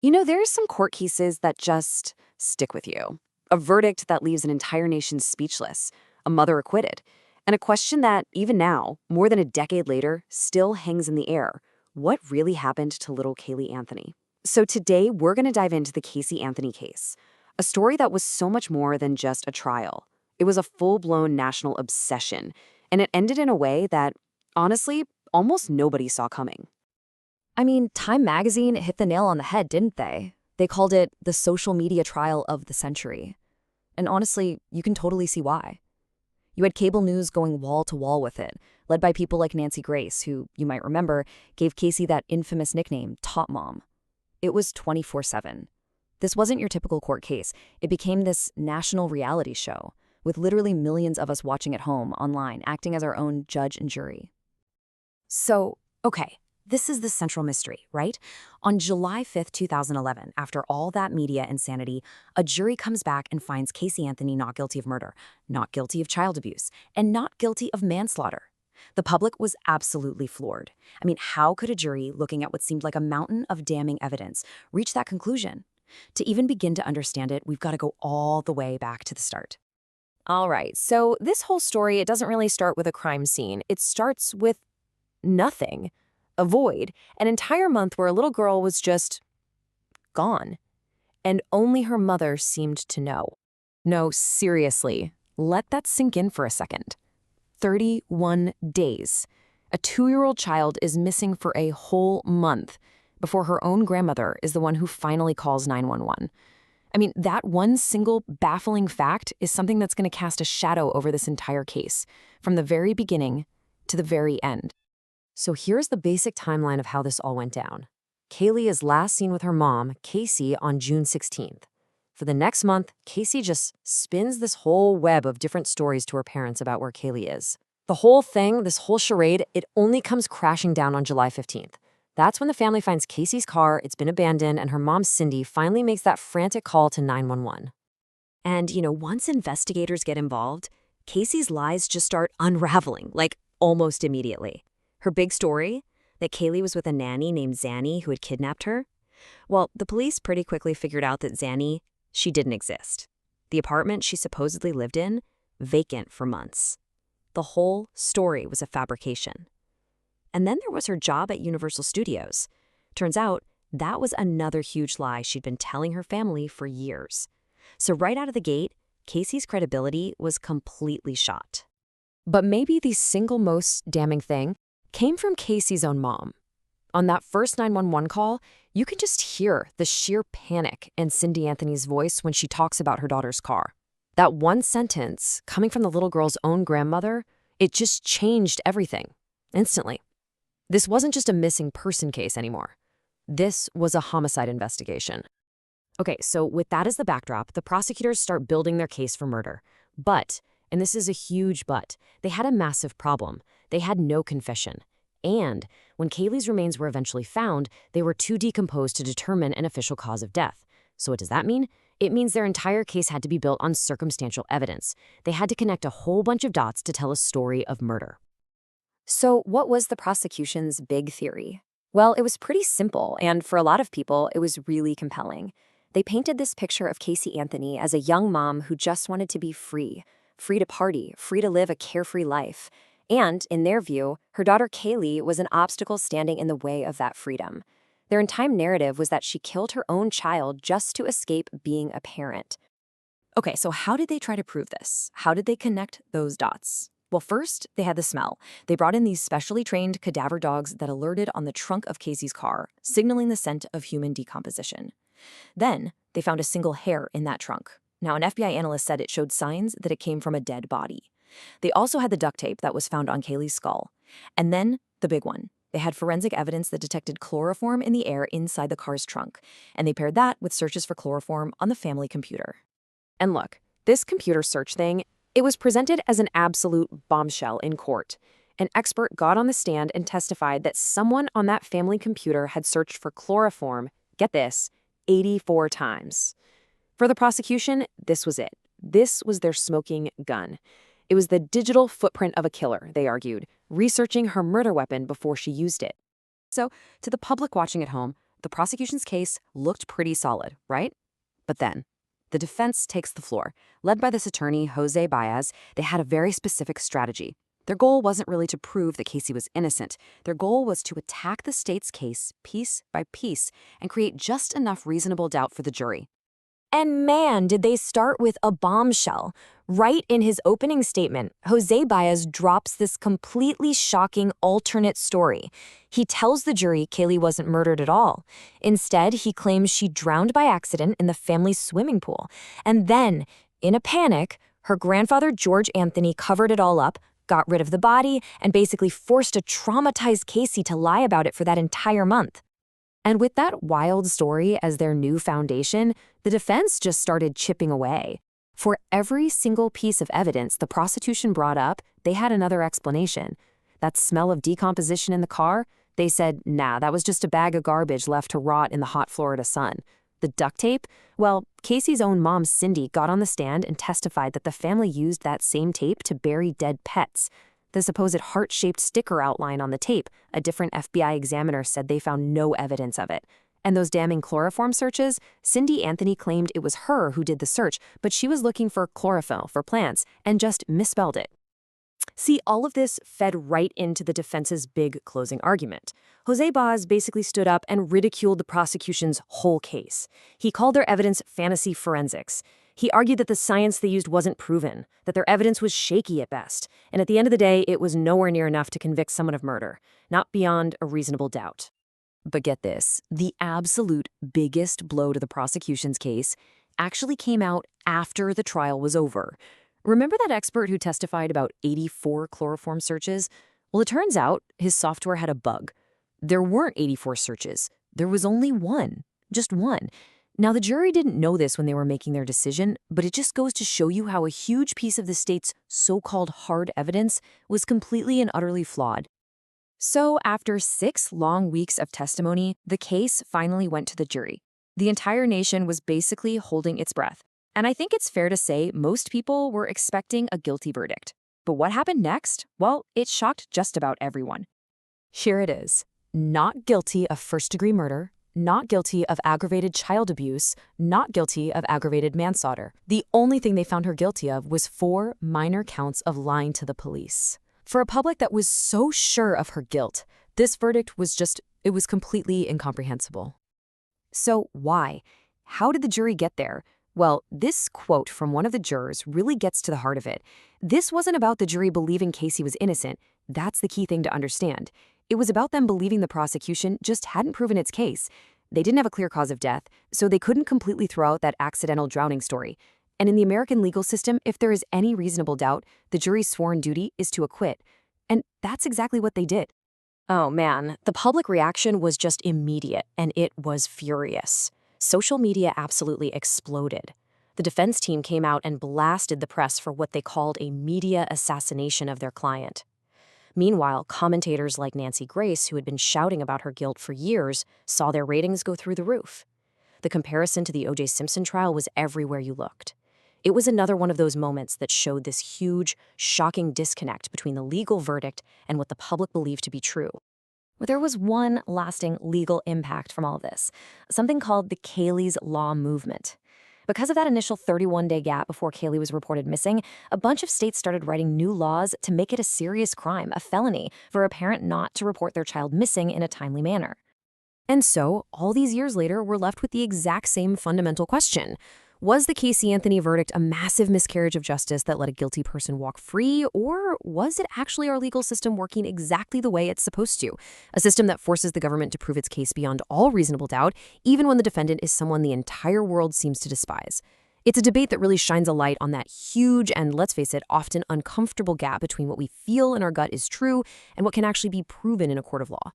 There's some court cases that just stick with you. A verdict that leaves an entire nation speechless, a mother acquitted, and a question that, even now, more than a decade later, still hangs in the air. What really happened to little Caylee Anthony? So today, we're going to dive into the Caylee Anthony case, a story that was so much more than just a trial. It was a full-blown national obsession, and it ended in a way that, honestly, almost nobody saw coming. I mean, Time magazine hit the nail on the head, didn't they? They called it the social media trial of the century. And honestly, you can totally see why. You had cable news going wall to wall with it, led by people like Nancy Grace, who, you might remember, gave Casey that infamous nickname, Top Mom. It was 24/7. This wasn't your typical court case. It became this national reality show, with literally millions of us watching at home, online, acting as our own judge and jury. So, okay, this is the central mystery, right? On July 5th, 2011, after all that media insanity, a jury comes back and finds Caylee Anthony not guilty of murder, not guilty of child abuse, and not guilty of manslaughter. The public was absolutely floored. I mean, how could a jury, looking at what seemed like a mountain of damning evidence, reach that conclusion? To even begin to understand it, we've got to go all the way back to the start. All right, so this whole story, it doesn't really start with a crime scene. It starts with nothing. A void, an entire month where a little girl was just gone. And only her mother seemed to know. No, seriously, let that sink in for a second. 31 days. A 2-year-old child is missing for a whole month before her own grandmother is the one who finally calls 911. I mean, that one single baffling fact is something that's going to cast a shadow over this entire case, from the very beginning to the very end. So here's the basic timeline of how this all went down. Caylee is last seen with her mom, Casey, on June 16th. For the next month, Casey just spins this whole web of different stories to her parents about where Caylee is. The whole thing, this whole charade, it only comes crashing down on July 15th. That's when the family finds Casey's car, it's been abandoned, and her mom, Cindy, finally makes that frantic call to 911. And, once investigators get involved, Casey's lies just start unraveling, like almost immediately. Her big story, that Caylee was with a nanny named Zanny who had kidnapped her, well, the police pretty quickly figured out that Zanny, she didn't exist. The apartment she supposedly lived in, vacant for months. The whole story was a fabrication. And then there was her job at Universal Studios. Turns out, that was another huge lie she'd been telling her family for years. So right out of the gate, Casey's credibility was completely shot. But maybe the single most damning thing came from Casey's own mom. On that first 911 call, you can just hear the sheer panic in Cindy Anthony's voice when she talks about her daughter's car. That one sentence, coming from the little girl's own grandmother, it just changed everything, instantly. This wasn't just a missing person case anymore. This was a homicide investigation. Okay, so with that as the backdrop, the prosecutors start building their case for murder. But, and this is a huge but, they had a massive problem. They had no confession. And when Caylee's remains were eventually found, they were too decomposed to determine an official cause of death. So what does that mean? It means their entire case had to be built on circumstantial evidence. They had to connect a whole bunch of dots to tell a story of murder. So what was the prosecution's big theory? Well, it was pretty simple, and for a lot of people, it was really compelling. They painted this picture of Caylee Anthony as a young mom who just wanted to be free to party, free to live a carefree life. And, in their view, her daughter Caylee was an obstacle standing in the way of that freedom. Their entire narrative was that she killed her own child just to escape being a parent. Okay, so how did they try to prove this? How did they connect those dots? Well, first, they had the smell. They brought in these specially trained cadaver dogs that alerted on the trunk of Casey's car, signaling the scent of human decomposition. Then, they found a single hair in that trunk. Now, an FBI analyst said it showed signs that it came from a dead body. They also had the duct tape that was found on Caylee's skull. And then, the big one. They had forensic evidence that detected chloroform in the air inside the car's trunk, and they paired that with searches for chloroform on the family computer. And look, this computer search thing, it was presented as an absolute bombshell in court. An expert got on the stand and testified that someone on that family computer had searched for chloroform, get this, 84 times. For the prosecution, this was it. This was their smoking gun. It was the digital footprint of a killer, they argued, researching her murder weapon before she used it. So, to the public watching at home, the prosecution's case looked pretty solid, right? But then, the defense takes the floor. Led by this attorney, Jose Baez, they had a very specific strategy. Their goal wasn't really to prove that Caylee was innocent. Their goal was to attack the state's case piece by piece and create just enough reasonable doubt for the jury. And man, did they start with a bombshell. Right in his opening statement, Jose Baez drops this completely shocking alternate story. He tells the jury Caylee wasn't murdered at all. Instead, he claims she drowned by accident in the family's swimming pool. And then, in a panic, her grandfather George Anthony covered it all up, got rid of the body, and basically forced a traumatized Caylee to lie about it for that entire month. And with that wild story as their new foundation, the defense just started chipping away. For every single piece of evidence the prosecution brought up, they had another explanation. That smell of decomposition in the car? They said, nah, that was just a bag of garbage left to rot in the hot Florida sun. The duct tape? Well, Caylee's own mom, Cindy, got on the stand and testified that the family used that same tape to bury dead pets. The supposed heart-shaped sticker outline on the tape, a different FBI examiner said they found no evidence of it. And those damning chloroform searches, Caylee Anthony claimed it was her who did the search, but she was looking for chlorophyll for plants and just misspelled it. See, all of this fed right into the defense's big closing argument. Jose Baez basically stood up and ridiculed the prosecution's whole case. He called their evidence fantasy forensics. He argued that the science they used wasn't proven, that their evidence was shaky at best, and at the end of the day, it was nowhere near enough to convict someone of murder, not beyond a reasonable doubt. But get this, the absolute biggest blow to the prosecution's case actually came out after the trial was over. Remember that expert who testified about 84 chloroform searches? Well, it turns out his software had a bug. There weren't 84 searches. There was only one. Just one. Now, the jury didn't know this when they were making their decision, but it just goes to show you how a huge piece of the state's so-called hard evidence was completely and utterly flawed. So, after 6 long weeks of testimony, the case finally went to the jury. The entire nation was basically holding its breath. And I think it's fair to say most people were expecting a guilty verdict. But what happened next? Well, it shocked just about everyone. Here it is. Not guilty of first-degree murder, not guilty of aggravated child abuse, not guilty of aggravated manslaughter. The only thing they found her guilty of was 4 minor counts of lying to the police. For a public that was so sure of her guilt, this verdict was it was completely incomprehensible. So why? How did the jury get there? Well, this quote from one of the jurors really gets to the heart of it. This wasn't about the jury believing Caylee was innocent. That's the key thing to understand. It was about them believing the prosecution just hadn't proven its case. They didn't have a clear cause of death, so they couldn't completely throw out that accidental drowning story. And in the American legal system, if there is any reasonable doubt, the jury's sworn duty is to acquit. And that's exactly what they did. Oh man, the public reaction was just immediate, and it was furious. Social media absolutely exploded. The defense team came out and blasted the press for what they called a media assassination of their client. Meanwhile, commentators like Nancy Grace, who had been shouting about her guilt for years, saw their ratings go through the roof. The comparison to the O.J. Simpson trial was everywhere you looked. It was another one of those moments that showed this huge, shocking disconnect between the legal verdict and what the public believed to be true. But there was one lasting legal impact from all of this, something called the Caylee's Law movement. Because of that initial 31-day gap before Caylee was reported missing, a bunch of states started writing new laws to make it a serious crime, a felony, for a parent not to report their child missing in a timely manner. And so, all these years later, we're left with the exact same fundamental question. Was the Caylee Anthony verdict a massive miscarriage of justice that let a guilty person walk free, or was it actually our legal system working exactly the way it's supposed to? A system that forces the government to prove its case beyond all reasonable doubt, even when the defendant is someone the entire world seems to despise. It's a debate that really shines a light on that huge and, let's face it, often uncomfortable gap between what we feel in our gut is true and what can actually be proven in a court of law.